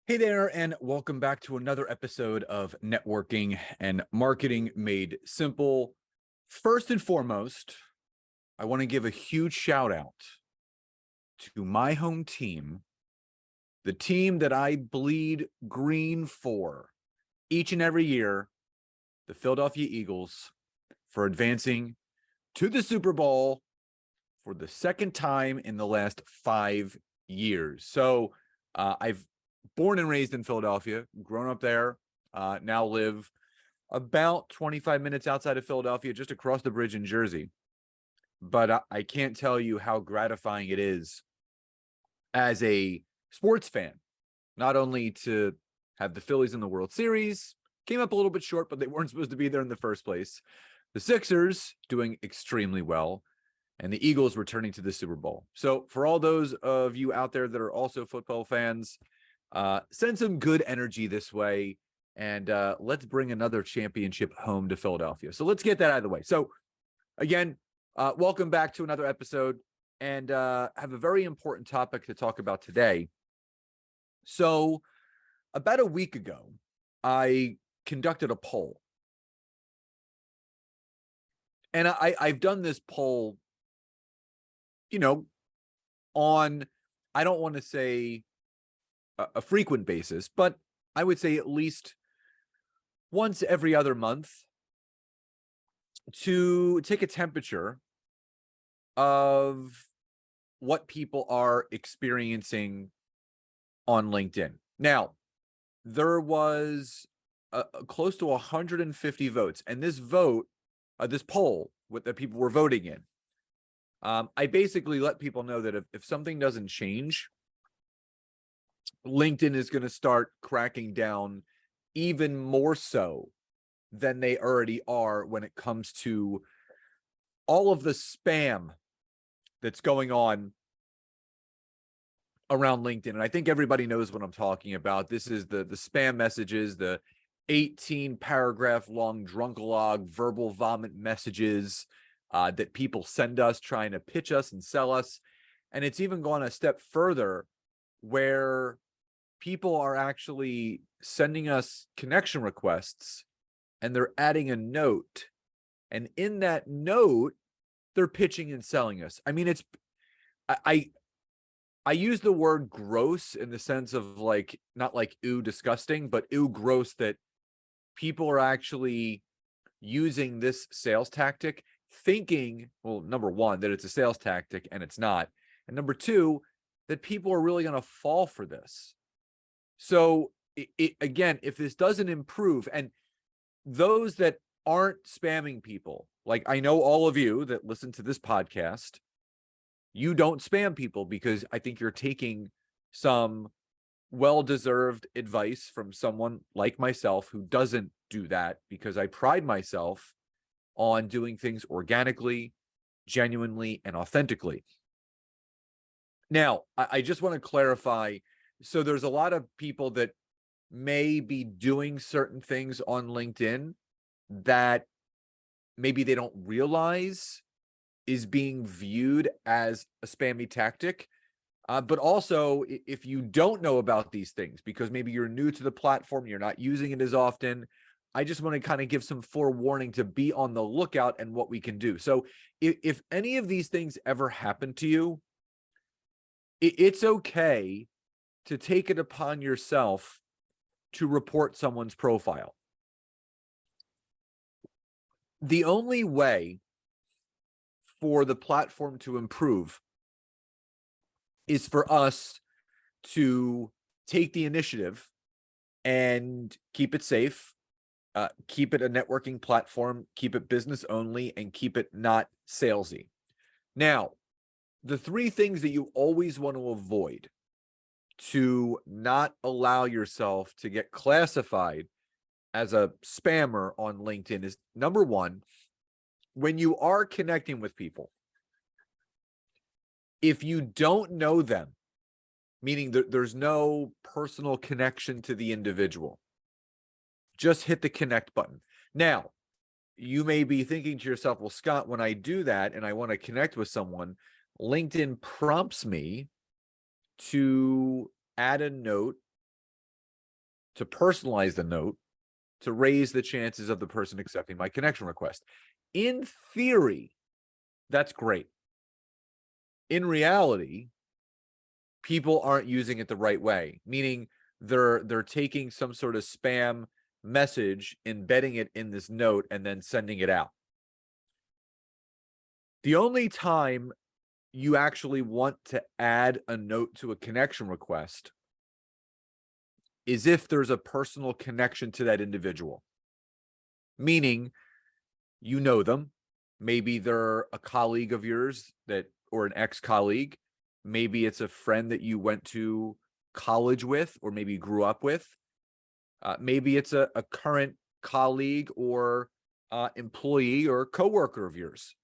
Hey there, and welcome back to another episode of Networking and Marketing Made Simple. First and foremost, I want to give a huge shout out to my home team, the team that I bleed green for each and every year, the Philadelphia Eagles, for advancing to the Super Bowl for the second time in the last 5 years. So I've born and raised in Philadelphia, grown up there, now live about 25 minutes outside of Philadelphia, just across the bridge in Jersey. But I can't tell you how gratifying it is as a sports fan, not only to have the Phillies in the World Series, came up a little bit short, but they weren't supposed to be there in the first place. The Sixers doing extremely well, and the Eagles returning to the Super Bowl. So for all those of you out there that are also football fans, send some good energy this way, and let's bring another championship home to Philadelphia. So let's get that out of the way. So again, welcome back to another episode, and have a very important topic to talk about today. So about a week ago, I conducted a poll. And I've done this poll, on, I don't want to say a frequent basis, but I would say at least once every other month, to take a temperature of what people are experiencing on LinkedIn. Now, there was close to 150 votes, and this poll that people were voting in, I basically let people know that if something doesn't change, LinkedIn is going to start cracking down even more so than they already are when it comes to all of the spam that's going on around LinkedIn. And I think everybody knows what I'm talking about. This is the spam messages, the 18 paragraph long drunkalog verbal vomit messages that people send us trying to pitch us and sell us. And it's even gone a step further where people are actually sending us connection requests and they're adding a note. And in that note, they're pitching and selling us. I mean, I use the word gross in the sense of like, not like ooh, disgusting, but ooh, gross, that people are actually using this sales tactic, thinking, well, number one, that it's a sales tactic and it's not. And number two, that people are really going to fall for this. So again, if this doesn't improve, and those that aren't spamming people, like I know all of you that listen to this podcast, you don't spam people because I think you're taking some well-deserved advice from someone like myself who doesn't do that, because I pride myself on doing things organically, genuinely, and authentically. Now, I just want to clarify. So there's a lot of people that may be doing certain things on LinkedIn that maybe they don't realize is being viewed as a spammy tactic. But also, if you don't know about these things, because maybe you're new to the platform, you're not using it as often, I just want to kind of give some forewarning to be on the lookout and what we can do. So if any of these things ever happen to you, it's okay to take it upon yourself to report someone's profile. The only way for the platform to improve is for us to take the initiative and keep it safe, keep it a networking platform, keep it business only, and keep it not salesy. Now, the three things that you always want to avoid to not allow yourself to get classified as a spammer on LinkedIn is, number one, when you are connecting with people, if you don't know them, meaning that there's no personal connection to the individual, just hit the connect button. Now, you may be thinking to yourself, well, Scott, when I do that and I want to connect with someone, LinkedIn prompts me to add a note to personalize the note to raise the chances of the person accepting my connection request. In theory, that's great. In reality, people aren't using it the right way, meaning they're taking some sort of spam message, embedding it in this note, and then sending it out. The only time you actually want to add a note to a connection request is if there's a personal connection to that individual, meaning you know them. Maybe they're a colleague of yours or an ex-colleague. Maybe it's a friend that you went to college with, or maybe grew up with. Maybe it's a current colleague or employee or coworker of yours.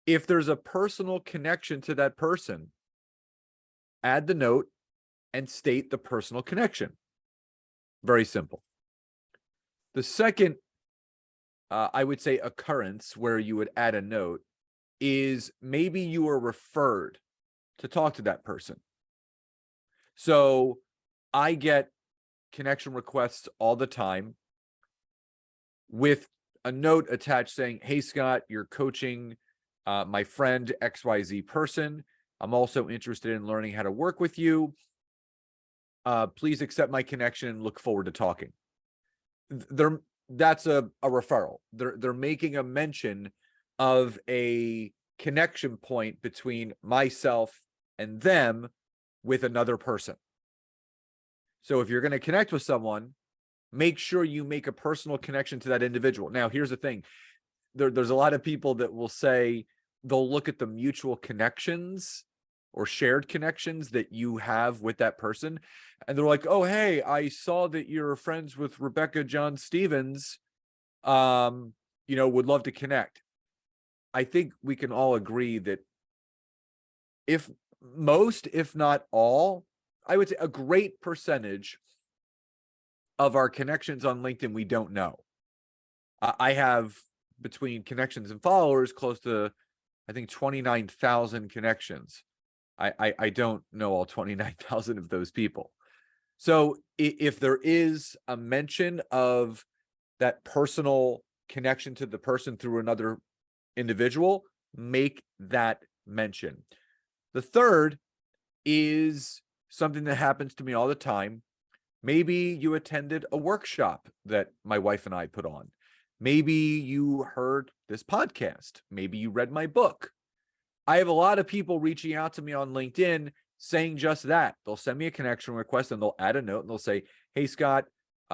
If there's a personal connection to that person, add the note and state the personal connection. Very simple. The second, I would say, occurrence where you would add a note is maybe you were referred to talk to that person. So I get connection requests all the time with a note attached saying, "Hey, Scott, you're coaching my friend XYZ person. I'm also interested in learning how to work with you. Please accept my connection and look forward to talking." That's a referral. They're making a mention of a connection point between myself and them with another person. So if you're going to connect with someone, make sure you make a personal connection to that individual. Now, here's the thing. There's a lot of people that will say they'll look at the mutual connections or shared connections that you have with that person, and they're like, "Oh, hey, I saw that you're friends with Rebecca John Stevens. Would love to connect." I think we can all agree that if not all, I would say a great percentage of our connections on LinkedIn we don't know. I have, between connections and followers, close to, I think, 29,000 connections. I don't know all 29,000 of those people. So if there is a mention of that personal connection to the person through another individual, make that mention. The third is something that happens to me all the time. Maybe you attended a workshop that my wife and I put on. Maybe you heard this podcast. Maybe you read my book. I have a lot of people reaching out to me on LinkedIn saying just that. They'll send me a connection request and they'll add a note and they'll say, "Hey, Scott,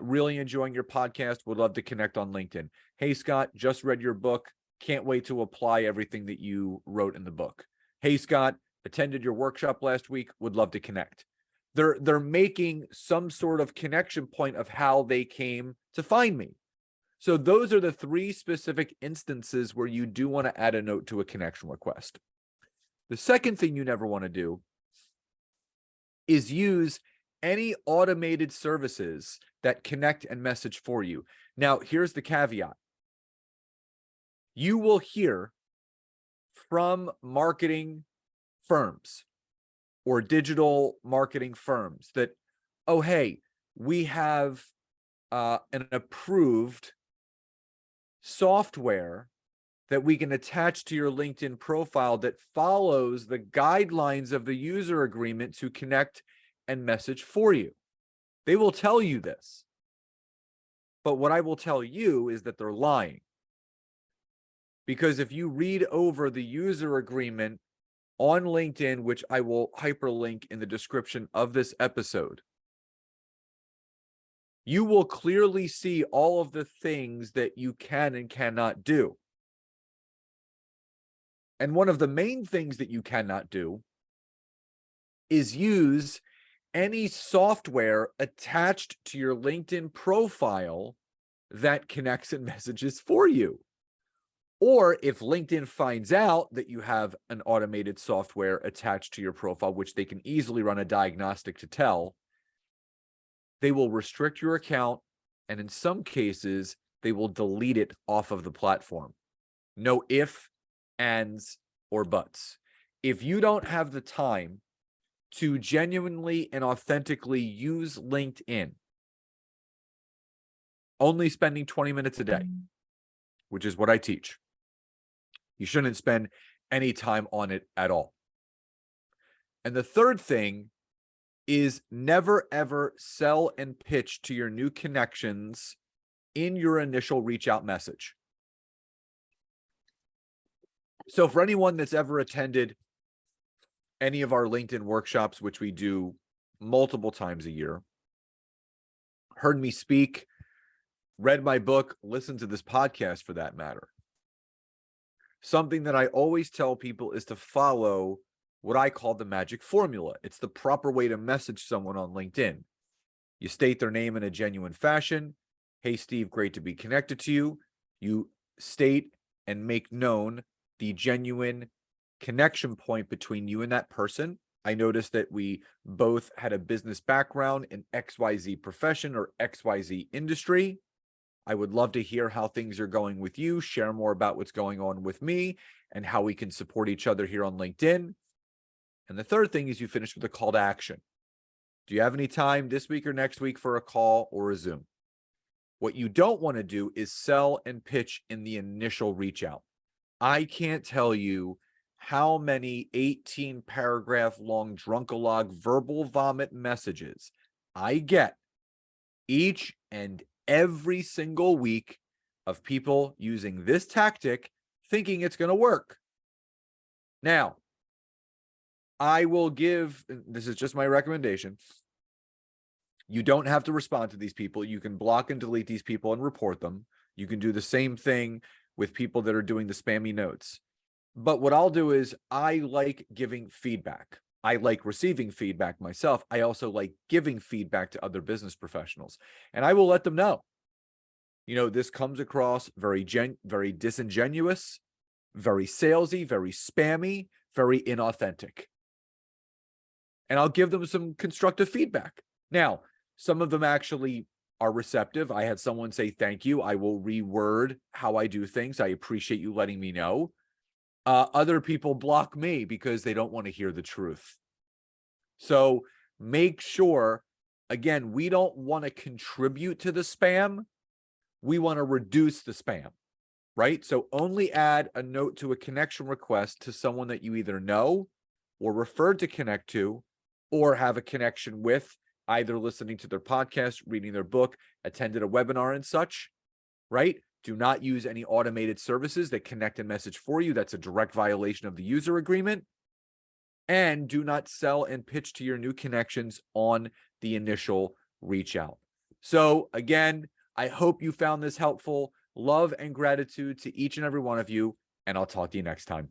really enjoying your podcast. Would love to connect on LinkedIn. Hey, Scott, just read your book. Can't wait to apply everything that you wrote in the book. Hey, Scott, attended your workshop last week. Would love to connect." They're making some sort of connection point of how they came to find me. So those are the three specific instances where you do want to add a note to a connection request. The second thing you never want to do is use any automated services that connect and message for you. Now, here's the caveat. You will hear from marketing firms or digital marketing firms that, "Oh, hey, we have an approved software that we can attach to your LinkedIn profile that follows the guidelines of the user agreement to connect and message for you." They will tell you this. But what I will tell you is that they're lying. Because if you read over the user agreement on LinkedIn, which I will hyperlink in the description of this episode, you will clearly see all of the things that you can and cannot do. And one of the main things that you cannot do is use any software attached to your LinkedIn profile that connects and messages for you. Or if LinkedIn finds out that you have an automated software attached to your profile, which they can easily run a diagnostic to tell, they will restrict your account, and in some cases, they will delete it off of the platform. No if, ands, or buts. If you don't have the time to genuinely and authentically use LinkedIn only spending 20 minutes a day, which is what I teach. You shouldn't spend any time on it at all. And the third thing is never ever sell and pitch to your new connections in your initial reach out message. So for anyone that's ever attended any of our LinkedIn workshops, which we do multiple times a year, heard me speak, read my book, listened to this podcast for that matter, something that I always tell people is to follow what I call the magic formula. It's the proper way to message someone on LinkedIn. You state their name in a genuine fashion. Hey, Steve, great to be connected to you. You state and make known the genuine connection point between you and that person. I noticed that we both had a business background in XYZ profession or XYZ industry. I would love to hear how things are going with you, share more about what's going on with me and how we can support each other here on LinkedIn. And the third thing is you finish with a call to action. Do you have any time this week or next week for a call or a Zoom? What you don't want to do is sell and pitch in the initial reach out. I can't tell you how many 18-paragraph long drunkalog verbal vomit messages I get each and every single week of people using this tactic thinking it's going to work. Now, I will give, this is just my recommendation. You don't have to respond to these people. You can block and delete these people and report them. You can do the same thing with people that are doing the spammy notes. But what I'll do is I like giving feedback. I like receiving feedback myself. I also like giving feedback to other business professionals. And I will let them know, you know, this comes across very disingenuous, very salesy, very spammy, very inauthentic. And I'll give them some constructive feedback. Now, some of them actually are receptive. I had someone say, thank you. I will reword how I do things. I appreciate you letting me know. Other people block me because they don't want to hear the truth. So make sure, again, we don't want to contribute to the spam. We want to reduce the spam, right? So only add a note to a connection request to someone that you either know or referred to connect to or have a connection with, either listening to their podcast, reading their book, attended a webinar and such, right? Do not use any automated services that connect and message for you. That's a direct violation of the user agreement. And do not sell and pitch to your new connections on the initial reach out. So again, I hope you found this helpful. Love and gratitude to each and every one of you, and I'll talk to you next time.